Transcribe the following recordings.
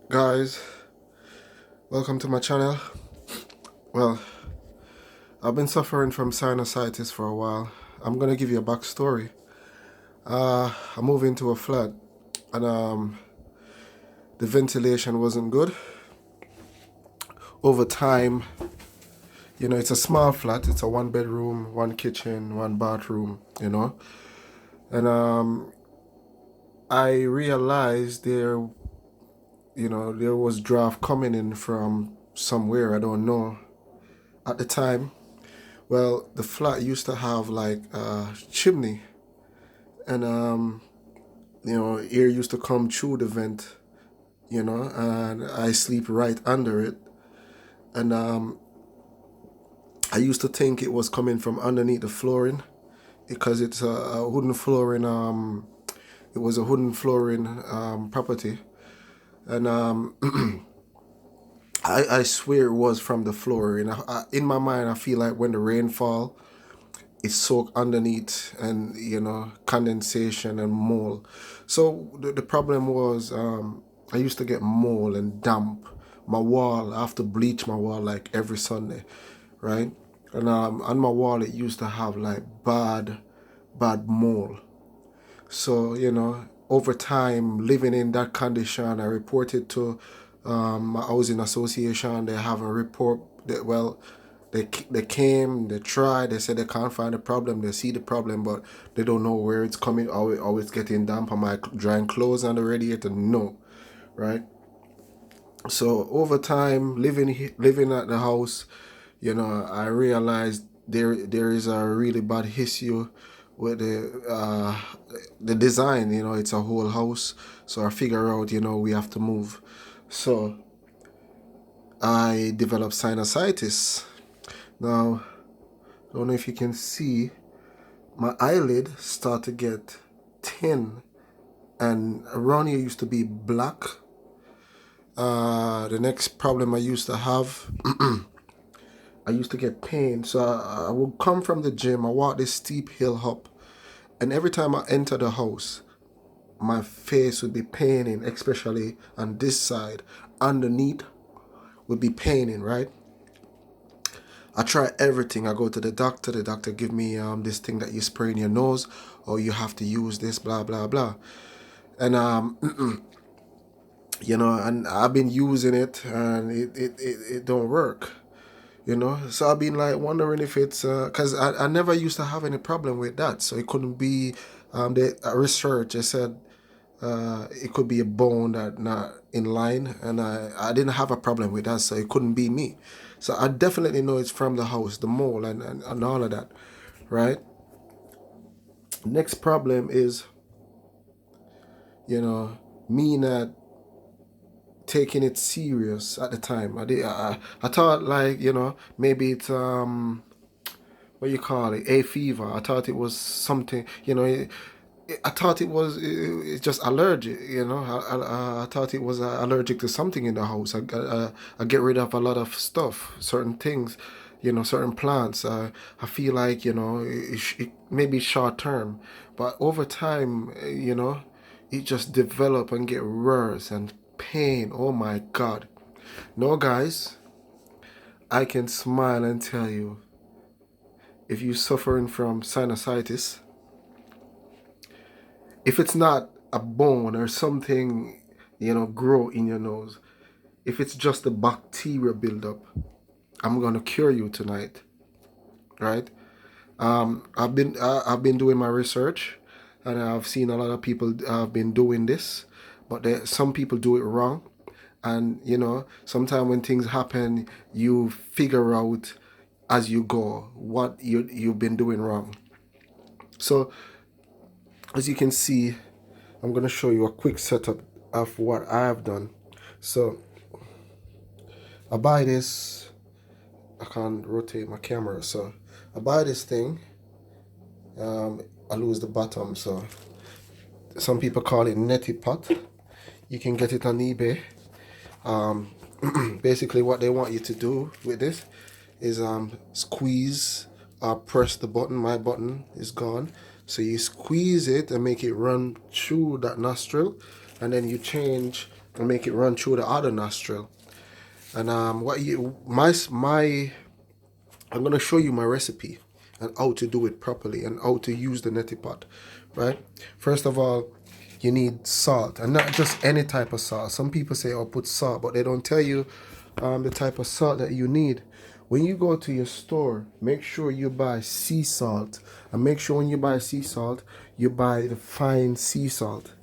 Guys, welcome to my channel. Well, I've been suffering from sinusitis for a while. I'm gonna give you a backstory. I moved into a flat and the ventilation wasn't good. Over time, it's a small flat. It's a one bedroom, one kitchen, one bathroom, and I realized there was draft coming in from somewhere, I don't know at the time. Well, the flat used to have like a chimney, and air used to come through the vent, and I sleep right under it. And I used to think it was coming from underneath the flooring because it's a wooden flooring. It was a wooden flooring property, and I swear it was from the flooring. In my mind, I feel like when the rain fall, it's soaked underneath, and condensation and mold. So the problem was I used to get mold and damp. My wall, I have to bleach my wall like every Sunday, right? And on my wall it used to have like bad mold. So over time living in that condition, I reported to my housing association. They have a report that, well, they came, they tried, they said they can't find the problem, they see the problem, but they don't know where it's coming, or it's getting damp. Am I drying clothes on the radiator? No, right? So over time, living at the house, I realized there is a really bad issue with the design. It's a whole house, so I figure out we have to move. So I developed sinusitis. Now, I don't know if you can see, my eyelid start to get thin, and around here used to be black. The next problem I used to have, I used to get pain. So I would come from the gym, I walk this steep hill up, and every time I enter the house, my face would be paining, especially on this side. Underneath would be paining, right? I try everything. I go to the doctor give me this thing that you spray in your nose, or you have to use this, blah blah blah. And and I've been using it, and it don't work. So I've been like wondering if it's because I never used to have any problem with that, so it couldn't be. The research, I said, it could be a bone that not in line, and I didn't have a problem with that, so it couldn't be me. So I definitely know it's from the house, the mole, and all of that, right? Next problem is, me not taking it serious at the time. I thought, like, maybe it's what you call it, a fever. I thought it was something, I thought it's just allergic. I thought it was allergic to something in the house. I get rid of a lot of stuff, certain things, certain plants. I feel like it may be short term, but over time, it just develop and get worse, and pain. Oh my God! No, guys, I can smile and tell you, if you're suffering from sinusitis, if it's not a bone or something, grow in your nose, if it's just a bacteria buildup, I'm gonna cure you tonight, right? I've been doing my research, and I've seen a lot of people have been doing this, but some people do it wrong, and sometimes when things happen, you figure out as you go what you've been doing wrong. So as you can see, I'm going to show you a quick setup of what I have done. So I buy this, I can't rotate my camera, so I buy this thing. I lose the bottom, so some people call it neti pot. You can get it on eBay. Basically what they want you to do with this is squeeze or press the button. My button is gone, so you squeeze it and make it run through that nostril, and then you change and make it run through the other nostril. And what you my I'm gonna show you my recipe and how to do it properly and how to use the neti pot, right? First of all, you need salt, and not just any type of salt. Some people say, "Oh, put salt," but they don't tell you the type of salt that you need. When you go to your store, make sure you buy sea salt, and make sure when you buy sea salt, you buy the fine sea salt,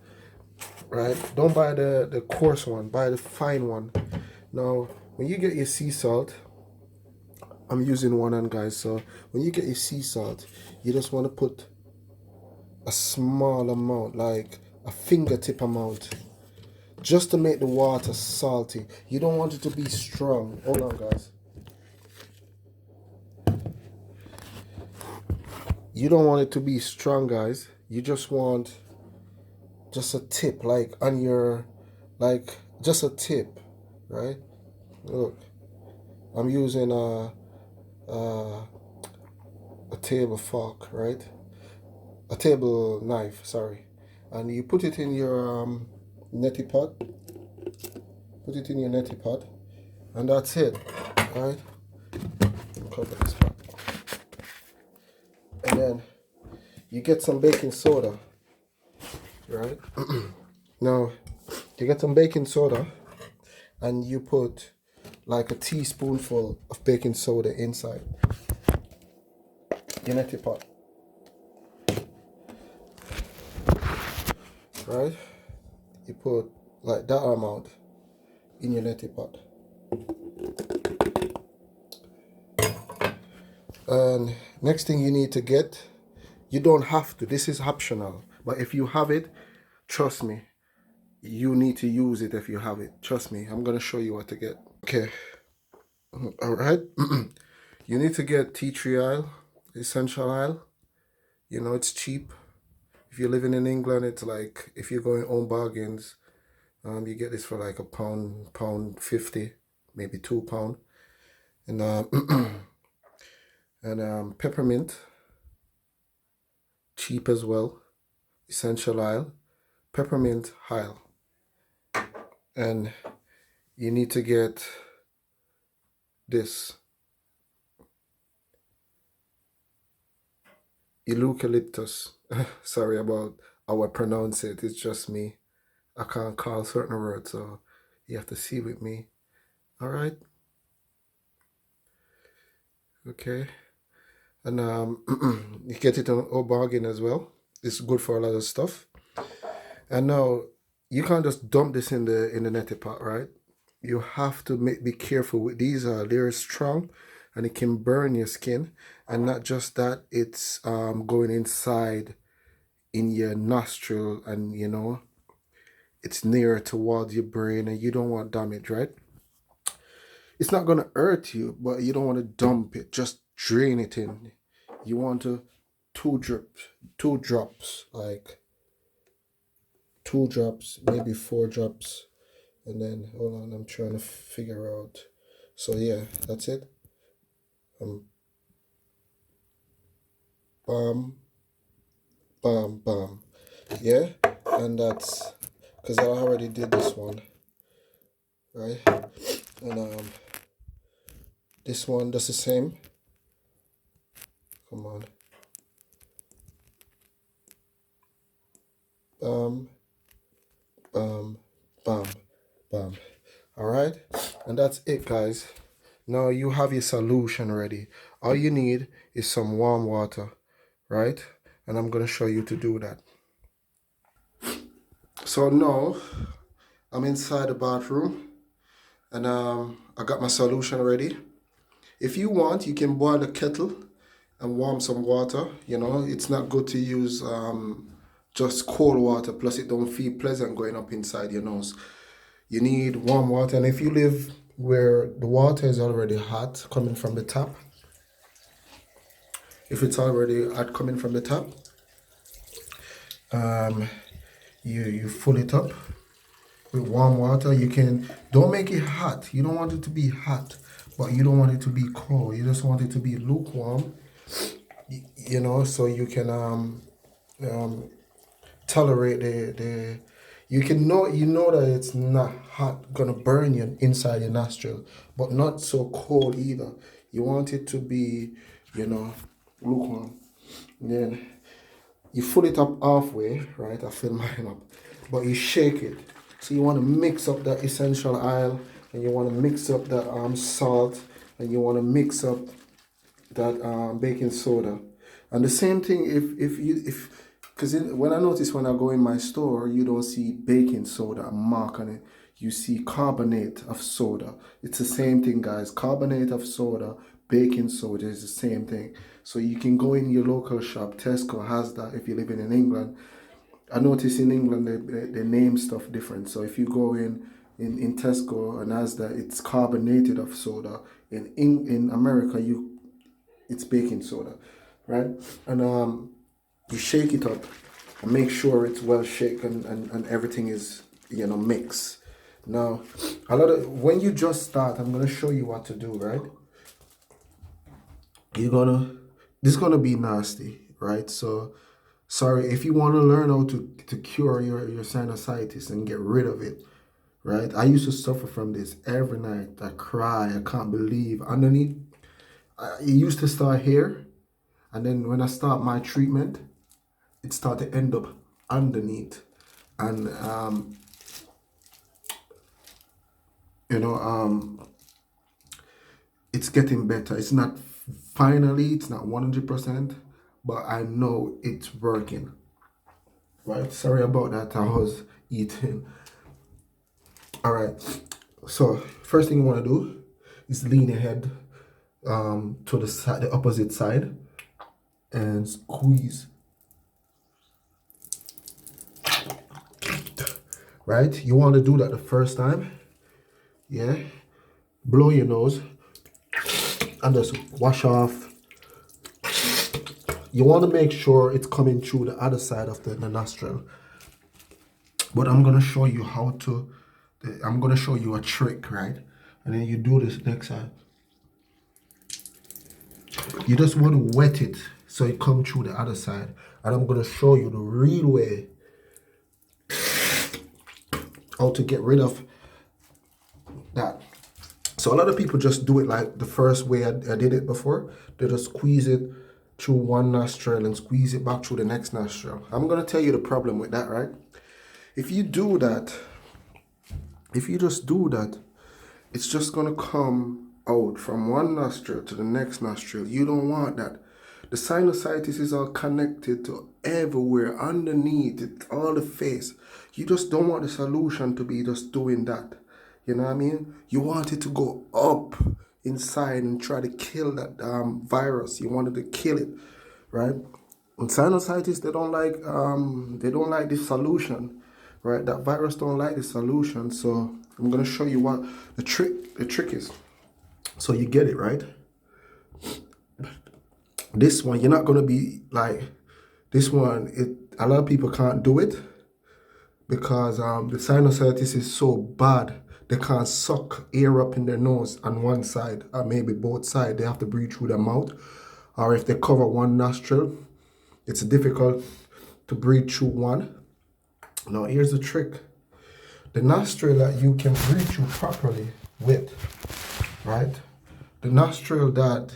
right? Don't buy the coarse one. Buy the fine one. Now, when you get your sea salt, I'm using one hand, guys. So when you get your sea salt, you just want to put a small amount, like a fingertip amount, just to make the water salty. You don't want it to be strong. Hold on, guys. You don't want it to be strong, guys. You just want just a tip, like on your, like just a tip, right? Look, I'm using a table fork, right? A table knife, sorry. And you put it in your neti pot. Put it in your neti pot, and that's it, right? Cover this pot, and then you get some baking soda, right? Now you get some baking soda, and you put like a teaspoonful of baking soda inside your neti pot, right? You put like that amount in your neti pot, and next thing you need to get, you don't have to, this is optional, but if you have it, trust me, you need to use it. If you have it, trust me, I'm gonna show you what to get. Okay, all right. You need to get tea tree oil, essential oil. You know, it's cheap. If you're living in England, it's like, if you're going Home Bargains, you get this for like a pound 50, maybe £2. And and peppermint, cheap as well. Essential oil, peppermint oil, and you need to get this eucalyptus. Sorry about how I pronounce it. It's just me. I can't call certain words, so you have to see with me. All right. Okay. And you get it on a bargain as well. It's good for a lot of stuff. And now you can't just dump this in the neti pot, right? You have to be careful with these. They're strong, and it can burn your skin. And not just that, it's going inside in your nostril, and you know, it's near towards your brain, and you don't want damage, right? It's not gonna hurt you, but you don't want to dump it. Just drain it in. You want to two drops, like 2 drops, maybe 4 drops, and then hold on, I'm trying to figure out. So yeah, that's it. Bam, bam, bam. Yeah, and that's because I already did this one, right? And this one does the same. Come on. Bam, bam, bam, bam. All right, and that's it, guys. Now you have your solution ready. All you need is some warm water, right? And I'm gonna show you to do that. So now I'm inside the bathroom, and I got my solution ready. If you want, you can boil a kettle and warm some water. You know, it's not good to use just cold water, plus it don't feel pleasant going up inside your nose. You need warm water, and if you live where the water is already hot coming from the tap, if it's already hot coming from the tap, you fill it up with warm water. You can, don't make it hot. You don't want it to be hot, but you don't want it to be cold. You just want it to be lukewarm, you know, so you can tolerate you know that it's not hot, gonna burn you inside your nostril, but not so cold either. You want it to be, you know, lukewarm. Then you fill it up halfway, right? I fill mine up, but you shake it. So you want to mix up that essential oil, and you want to mix up that salt, and you want to mix up that baking soda. And the same thing if because when I notice when I go in my store, you don't see baking soda mark on it. You see carbonate of soda. It's the same thing, guys. Carbonate of soda, baking soda is the same thing. So you can go in your local shop. Tesco has that if you're living in England. I notice in England they name stuff different. So if you go in Tesco and has that, it's carbonated of soda. In America, it's baking soda, right? And you shake it up and make sure it's well shaken and everything is mixed. Now, when you just start, I'm gonna show you what to do, right? This is gonna be nasty, right? So sorry if you want to learn how to cure your sinusitis and get rid of it, right? I used to suffer from this every night. I cry, I can't believe. Underneath, it used to start here, and then when I start my treatment, it started to end up underneath. And it's getting better. It's not 100%, but I know it's working, right? Sorry about that, I was eating. All right, so first thing you want to do is lean your head to the side, the opposite side, and squeeze. Right? You want to do that the first time. Yeah. Blow your nose and just wash off. You want to make sure it's coming through the other side of the nostril. But I'm going to show you I'm going to show you a trick, right? And then you do this next side. You just want to wet it so it comes through the other side. And I'm going to show you the real way how to get rid of that. So a lot of people just do it like the first way I did it before. They just squeeze it through one nostril and squeeze it back through the next nostril. I'm going to tell you the problem with that, right? If you do that, if you just do that, it's just going to come out from one nostril to the next nostril. You don't want that. The sinusitis is all connected to everywhere underneath it, all the face. You just don't want the solution to be just doing that. You know what I mean? You want it to go up inside and try to kill that virus. You wanted to kill it, right? And sinusitis, they don't like this solution, right? That virus don't like the solution. So I'm gonna show you what the trick is. So you get it, right? This one, you're not gonna be like this one. A lot of people can't do it because the sinusitis is so bad. They can't suck air up in their nose on one side or maybe both sides. They have to breathe through their mouth. Or if they cover one nostril, it's difficult to breathe through one. Now here's the trick. The nostril that you can breathe through properly with, right? The nostril that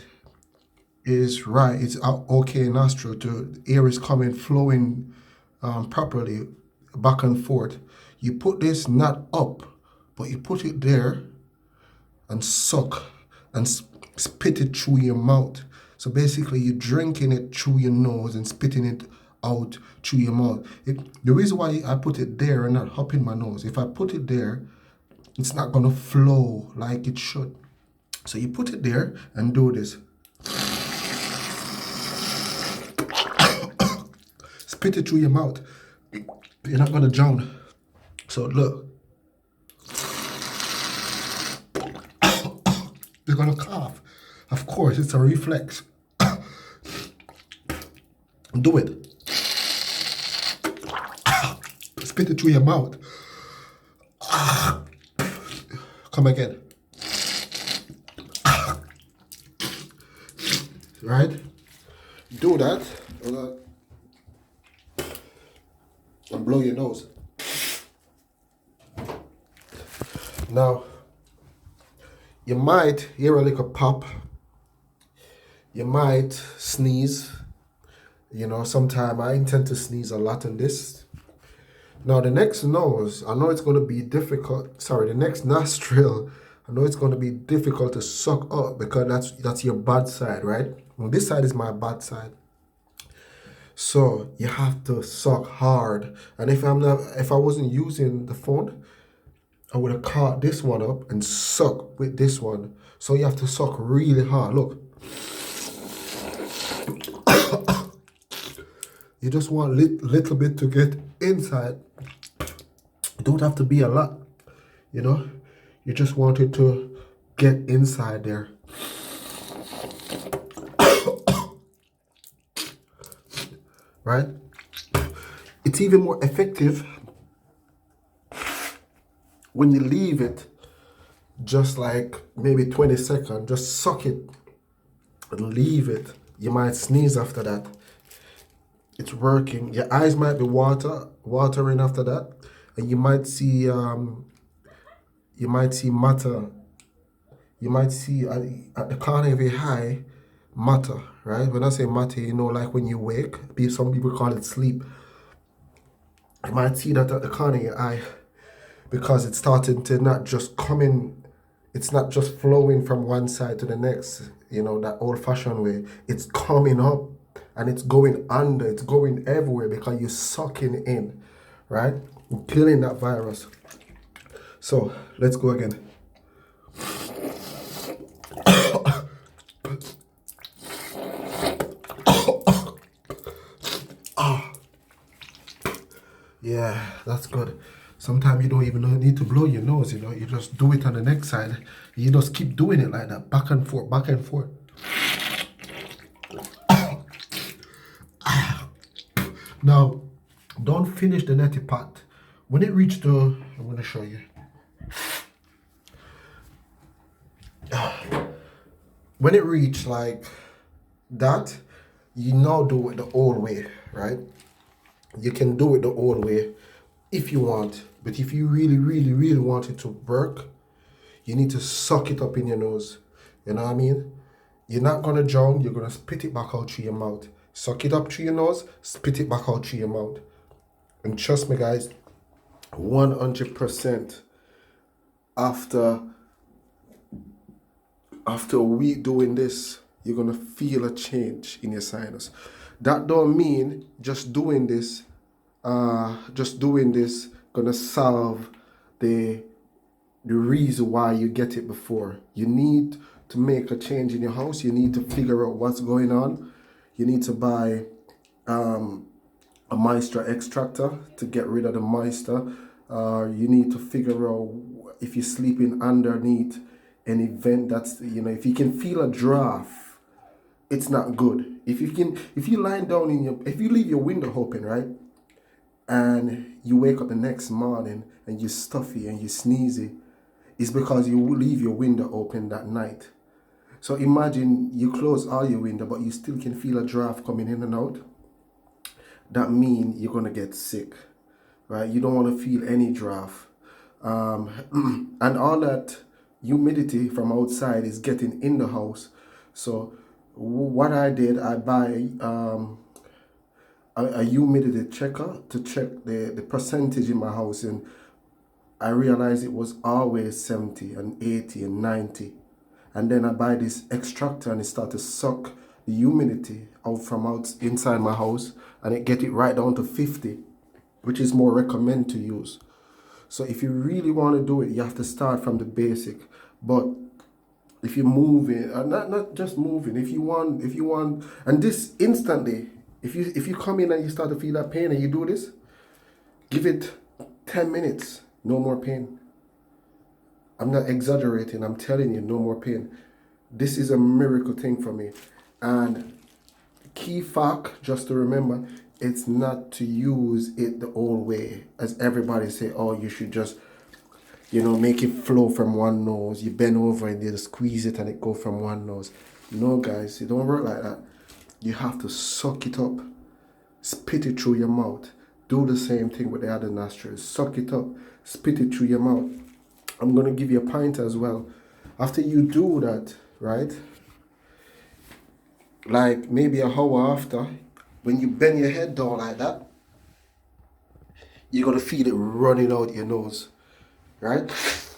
is right, it's okay nostril, the air is flowing properly back and forth. You put this not up, but you put it there and suck and spit it through your mouth. So basically you're drinking it through your nose and spitting it out through your mouth. The reason why I put it there and not up in my nose, if I put it there, it's not gonna flow like it should. So you put it there and do this. Spit it through your mouth. You're not gonna drown. So look. You're gonna cough. Of course, it's a reflex. Do it. Spit it through your mouth. Come again. Right? Do that. And blow your nose. Now, you might hear a little pop. You might sneeze. Sometimes I intend to sneeze a lot in this. Now, the next nose, I know it's going to be difficult. Sorry, the next nostril, I know it's going to be difficult to suck up because that's your bad side, right? Well, this side is my bad side. So you have to suck hard. And if I wasn't using the phone, I would have caught this one up and suck with this one. So you have to suck really hard. Look. You just want little bit to get inside. It don't have to be a lot, You just want it to get inside there. Right? It's even more effective when you leave it just like maybe 20 seconds. Just suck it and leave it. You might sneeze after that. It's working. Your eyes might be watering after that, and you might see matter. You might see at the corner of your eye matter, right? When I say matter, like when you wake, some people call it sleep. You might see that at the corner of your eye because it's starting to not just come in. It's not just flowing from one side to the next, that old-fashioned way. It's coming up and it's going under, it's going everywhere because you're sucking in, right? You're killing that virus. So let's go again. Yeah, that's good. Sometimes you don't even need to blow your nose, You just do it on the next side. You just keep doing it like that, back and forth, back and forth. Now, don't finish the neti pot. When it reaches I'm going to show you. When it reaches like that, you now do it the old way, right? You can do it the old way if you want. But if you really, really, really want it to work, you need to suck it up in your nose. You know what I mean? You're not going to drown. You're going to spit it back out through your mouth. Suck it up through your nose, spit it back out through your mouth. And trust me, guys, 100% after a week doing this, you're going to feel a change in your sinus. That don't mean just doing this gonna solve the reason why you get it before. You need to make a change in your house. You need to figure out what's going on. You need to buy a moisture extractor to get rid of the moisture. You need to figure out if you're sleeping underneath an event that's, if you can feel a draft, it's not good. If you lie down if you leave your window open, right? And you wake up the next morning and you're stuffy and you're sneezy, it's because you leave your window open that night. So imagine you close all your window, but you still can feel a draft coming in and out. That means you're gonna get sick, right? You don't want to feel any draft. And all that humidity from outside is getting in the house. So what I did, I buy a humidity checker to check the percentage in my house, and I realized it was always 70 and 80 and 90. And then I buy this extractor and it starts to suck the humidity out from inside my house, and it get it right down to 50, which is more recommend to use. So if you really want to do it, you have to start from the basic. But if you're moving, not just moving, if you want, and this instantly, if you come in and you start to feel that pain and you do this, give it 10 minutes, no more pain. I'm not exaggerating, I'm telling you, no more pain. This is a miracle thing for me. And key fact, just to remember, it's not to use it the old way, as everybody say, oh, you should just, make it flow from one nose. You bend over and you just squeeze it and it go from one nose. No, guys, it don't work like that. You have to suck it up, spit it through your mouth. Do the same thing with the other nostrils. Suck it up, spit it through your mouth. I'm gonna give you a pint as well. After you do that, right? Like maybe an hour after, when you bend your head down like that, you're gonna feel it running out your nose, right?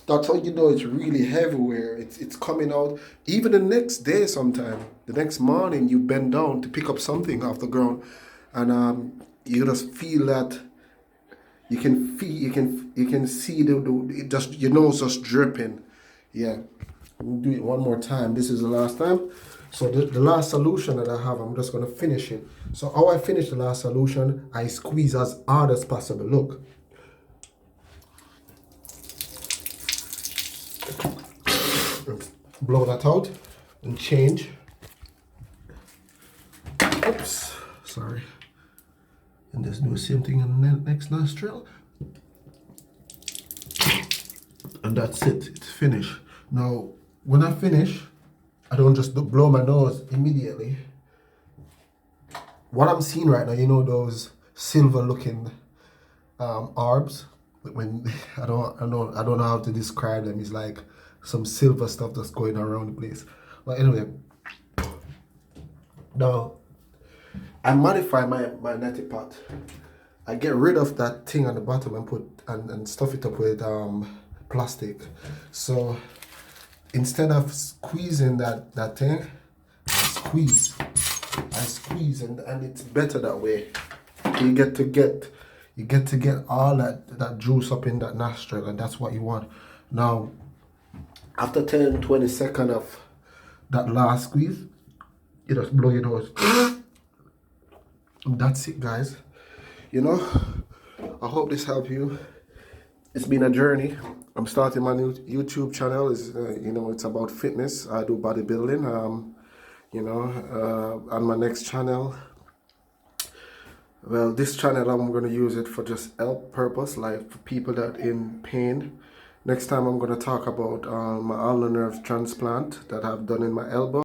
That's how you know it's really heavy. Where it's coming out. Even the next day, sometime the next morning, you bend down to pick up something off the ground, and you just feel that you can see the it just your nose just dripping. Yeah, we'll do it one more time. This is the last time. So the last solution that I have, I'm just gonna finish it. So how I finish the last solution, I squeeze as hard as possible. Look. Blow that out and change. Oops, sorry. And just do the same thing in the next nostril. And that's it, it's finished. Now, when I finish, I don't just blow my nose immediately. What I'm seeing right now, you know those silver looking orbs? When I don't know how to describe them. It's like some silver stuff that's going around the place. But anyway, now I modify my neti pot. I get rid of that thing on the bottom and put and stuff it up with plastic. So instead of squeezing that thing, I squeeze and it's better that way. You get to get all that juice up in that nostril, and that's what you want. Now after 10-20 seconds of that last squeeze, you just blow your nose. And that's it, guys. You know, I hope this helped you. It's been a journey. I'm starting my new YouTube channel. Is you know, it's about fitness. I do bodybuilding. You know, on my next channel. Well, this channel I'm gonna use it for just health purpose, like for people that in pain. Next time I'm gonna talk about my ulnar nerve transplant that I've done in my elbow.